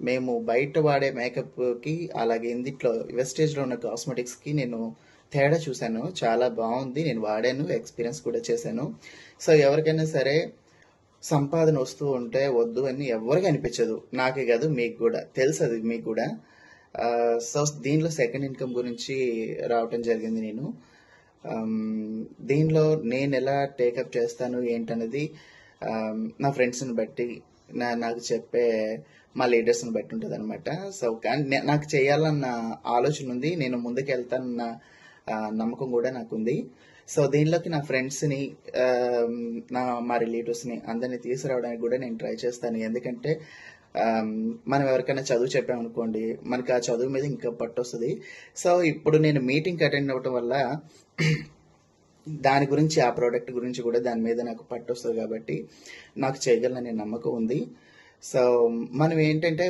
మేము బయట వాడే మేకప్కి అలాగే ఇందిట్లో వెస్టేజ్లో ఉన్న కాస్మెటిక్స్కి నేను తేడా చూశాను. చాలా బాగుంది. నేను వాడాను, ఎక్స్పీరియన్స్ కూడా చేశాను. సో ఎవరికైనా సరే సంపాదన వస్తూ ఉంటే వద్దు అని ఎవరికి అనిపించదు. నాకే కాదు, మీకు కూడా తెలుసు, అది మీకు కూడా. సో దీనిలో సెకండ్ ఇన్కమ్ గురించి రావటం జరిగింది నేను. దీనిలో నేను ఎలా టేకప్ చేస్తాను ఏంటనేది నా ఫ్రెండ్స్ని బట్టి, నాకు చెప్పే మా లీడర్స్ని బట్టి ఉంటుంది అనమాట. సో కానీ నాకు చేయాలన్న ఆలోచన ఉంది, నేను ముందుకు వెళ్తానన్న నమ్మకం కూడా నాకుంది. సో దీనిలోకి నా ఫ్రెండ్స్ని, మా రిలేటివ్స్ని అందరినీ తీసుకురావడానికి కూడా నేను ట్రై చేస్తాను. ఎందుకంటే మనం ఎవరికైనా చదువు చెప్పామనుకోండి, మనకి ఆ చదువు మీద ఇంకా పట్టు వస్తుంది. సో ఇప్పుడు నేను మీటింగ్కి అటెండ్ అవ్వటం వల్ల దాని గురించి, ఆ ప్రోడక్ట్ గురించి కూడా దాని మీద నాకు పట్టు వస్తుంది కాబట్టి నాకు చేయగలననే నమ్మకం ఉంది. సో మనం ఏంటంటే